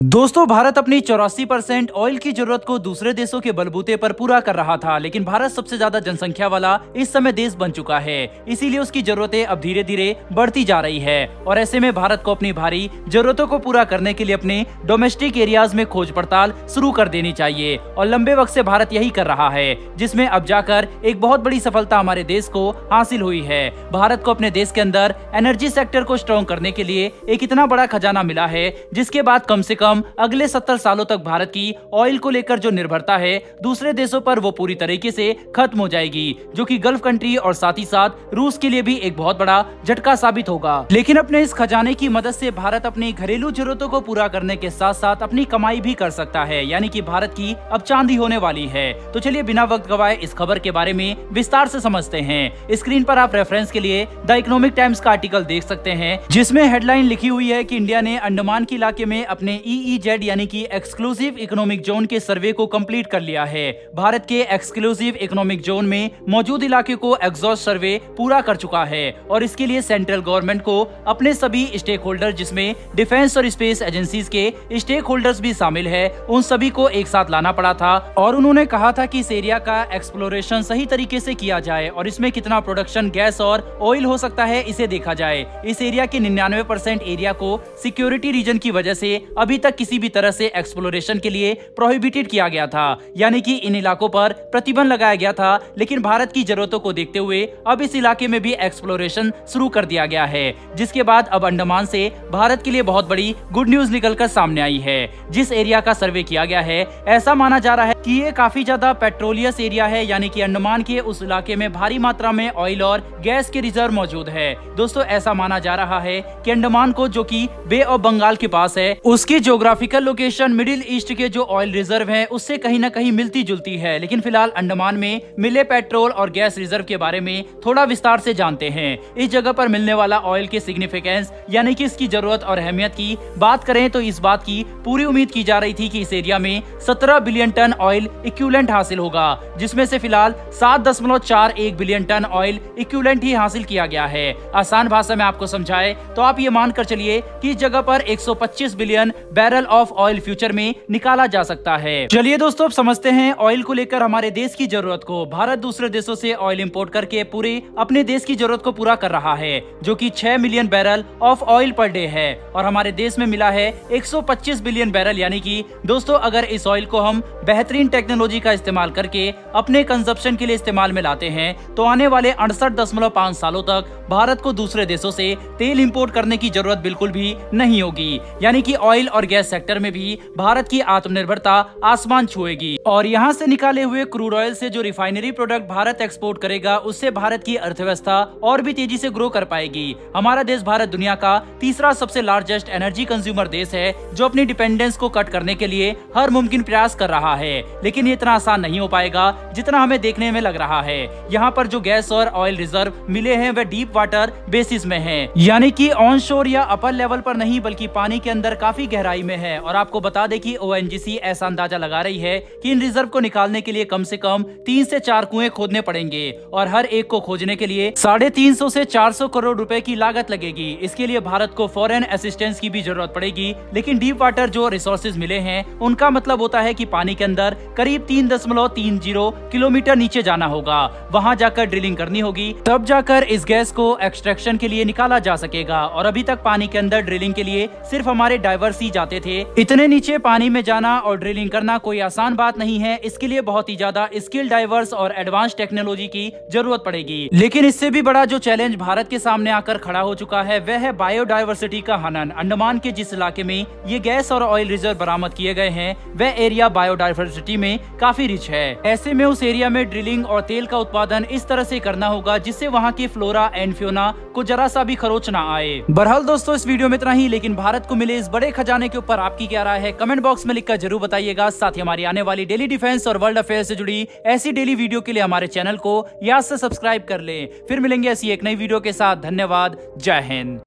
दोस्तों, भारत अपनी 84% ऑयल की जरूरत को दूसरे देशों के बलबूते पर पूरा कर रहा था, लेकिन भारत सबसे ज्यादा जनसंख्या वाला इस समय देश बन चुका है। इसीलिए उसकी जरूरतें अब धीरे धीरे बढ़ती जा रही है और ऐसे में भारत को अपनी भारी जरूरतों को पूरा करने के लिए अपने डोमेस्टिक एरियाज में खोज पड़ताल शुरू कर देनी चाहिए और लंबे वक्त से भारत यही कर रहा है, जिसमें अब जाकर एक बहुत बड़ी सफलता हमारे देश को हासिल हुई है। भारत को अपने देश के अंदर एनर्जी सेक्टर को स्ट्रॉन्ग करने के लिए एक इतना बड़ा खजाना मिला है, जिसके बाद कम से कम अगले 70 सालों तक भारत की ऑयल को लेकर जो निर्भरता है दूसरे देशों पर, वो पूरी तरीके से खत्म हो जाएगी, जो कि गल्फ कंट्री और साथ ही साथ रूस के लिए भी एक बहुत बड़ा झटका साबित होगा। लेकिन अपने इस खजाने की मदद से भारत अपनी घरेलू जरूरतों को पूरा करने के साथ साथ अपनी कमाई भी कर सकता है, यानी कि भारत की अब चांदी होने वाली है। तो चलिए बिना वक्त गवाए इस खबर के बारे में विस्तार से समझते हैं। स्क्रीन पर आप रेफरेंस के लिए द इकोनॉमिक टाइम्स का आर्टिकल देख सकते हैं, जिसमें हेडलाइन लिखी हुई है कि इंडिया ने अंडमान के इलाके में अपने EEZ यानी कि एक्सक्लूसिव इकोनॉमिक जोन के सर्वे को कंप्लीट कर लिया है। भारत के एक्सक्लूसिव इकोनॉमिक जोन में मौजूद इलाके को एग्जॉस्ट सर्वे पूरा कर चुका है और इसके लिए सेंट्रल गवर्नमेंट को अपने सभी स्टेक होल्डर, जिसमें डिफेंस और स्पेस एजेंसीज के स्टेक होल्डर्स भी शामिल है, उन सभी को एक साथ लाना पड़ा था और उन्होंने कहा था कि इस एरिया का एक्सप्लोरेशन सही तरीके से किया जाए और इसमें कितना प्रोडक्शन गैस और ऑयल हो सकता है इसे देखा जाए। इस एरिया के 99% एरिया को सिक्योरिटी रीजन की वजह से अभी तक किसी भी तरह से एक्सप्लोरेशन के लिए प्रोहिबिटेड किया गया था, यानी कि इन इलाकों पर प्रतिबंध लगाया गया था। लेकिन भारत की जरूरतों को देखते हुए अब इस इलाके में भी एक्सप्लोरेशन शुरू कर दिया गया है, जिसके बाद अब अंडमान से भारत के लिए बहुत बड़ी गुड न्यूज निकलकर सामने आई है। जिस एरिया का सर्वे किया गया है, ऐसा माना जा रहा है कि ये काफी ज्यादा पेट्रोलियस एरिया है, यानी कि अंडमान के उस इलाके में भारी मात्रा में ऑयल और गैस के रिजर्व मौजूद है। दोस्तों, ऐसा माना जा रहा है कि अंडमान को, जो कि बे ऑफ बंगाल के पास है, उसकी ज्योग्राफिकल लोकेशन मिडिल ईस्ट के जो ऑयल रिजर्व है उससे कहीं ना कहीं मिलती जुलती है। लेकिन फिलहाल अंडमान में मिले पेट्रोल और गैस रिजर्व के बारे में थोड़ा विस्तार से जानते हैं। इस जगह पर मिलने वाला ऑयल के सिग्निफिकेंस, यानी कि इसकी जरूरत और अहमियत की बात करें तो इस बात की पूरी उम्मीद की जा रही थी कि इस एरिया में 17 बिलियन टन ऑयल इक्विवेलेंट हासिल होगा, जिसमें से फिलहाल 7.41 बिलियन टन ऑयल इक्विवेलेंट ही हासिल किया गया है। आसान भाषा में आपको समझाए तो आप ये मानकर चलिए कि इस जगह पर 125 billion barrel of oil future में निकाला जा सकता है। चलिए दोस्तों, अब समझते हैं ऑयल को लेकर हमारे देश की जरूरत को। भारत दूसरे देशों से ऑयल इंपोर्ट करके पूरे अपने देश की जरूरत को पूरा कर रहा है, जो कि 6 million barrel of oil per day है और हमारे देश में मिला है 125 बिलियन बैरल। यानी कि दोस्तों, अगर इस ऑयल को हम बेहतरीन टेक्नोलॉजी का इस्तेमाल करके अपने कंजप्शन के लिए इस्तेमाल में लाते हैं तो आने वाले 68.5 सालों तक भारत को दूसरे देशों से तेल इंपोर्ट करने की जरूरत बिल्कुल भी नहीं होगी। यानी कि ऑयल और गैस सेक्टर में भी भारत की आत्मनिर्भरता आसमान छुएगी और यहाँ से निकाले हुए क्रूड ऑयल से जो रिफाइनरी प्रोडक्ट भारत एक्सपोर्ट करेगा, उससे भारत की अर्थव्यवस्था और भी तेजी से ग्रो कर पाएगी। हमारा देश भारत दुनिया का तीसरा सबसे लार्जेस्ट एनर्जी कंज्यूमर देश है, जो अपनी डिपेंडेंस को कट करने के लिए हर मुमकिन प्रयास कर रहा है। लेकिन ये इतना आसान नहीं हो पाएगा जितना हमें देखने में लग रहा है। यहाँ पर जो गैस और ऑयल रिजर्व मिले हैं वह डीप वाटर बेसिस में है, यानी कि ऑन शोर या अपर लेवल पर नहीं, बल्कि पानी के अंदर काफी गहराई में है। और आपको बता दें कि ONGC ऐसा अंदाजा लगा रही है कि इन रिजर्व को निकालने के लिए कम से कम 3 से 4 कुएं खोदने पड़ेंगे और हर एक को खोजने के लिए 350 से 400 करोड़ रुपए की लागत लगेगी। इसके लिए भारत को फॉरेन असिस्टेंस की भी जरूरत पड़ेगी। लेकिन डीप वाटर जो रिसोर्सेज मिले हैं, उनका मतलब होता है कि पानी के अंदर करीब 3.30 किलोमीटर नीचे जाना होगा, वहां जाकर ड्रिलिंग करनी होगी, तब जाकर इस गैस को एक्सट्रैक्शन के लिए निकाला जा सकेगा। और अभी तक पानी के अंदर ड्रिलिंग के लिए सिर्फ हमारे डाइवर्स ही जाते थे। इतने नीचे पानी में जाना और ड्रिलिंग करना कोई आसान बात नहीं है। इसके लिए बहुत ही ज्यादा स्किल डाइवर्स और एडवांस टेक्नोलॉजी की जरूरत पड़ेगी। लेकिन इससे भी बड़ा जो चैलेंज भारत के सामने आकर खड़ा हो चुका है, वह है बायोडाइवर्सिटी का हनन। अंडमान के जिस इलाके में ये गैस और ऑयल रिजर्व बरामद किए गए हैं, वह एरिया बायोडाइवर्सिटी में काफी रिच है। ऐसे में उस एरिया में ड्रिलिंग और तेल का उत्पादन इस तरह से करना होगा जिससे वहाँ की फ्लोरा एंड फ्योना को जरा सा भी खरोच ना आए। बहरहाल दोस्तों, इस वीडियो में इतना ही। लेकिन भारत को मिले इस बड़े खजाने के ऊपर आपकी क्या राय है, कमेंट बॉक्स में लिखकर जरूर बताइएगा। साथ ही हमारी आने वाली डेली डिफेंस और वर्ल्ड अफेयर से जुड़ी ऐसी डेली वीडियो के लिए हमारे चैनल को याद से सब्सक्राइब कर लें। फिर मिलेंगे ऐसी एक नई वीडियो के साथ। धन्यवाद। जय हिंद।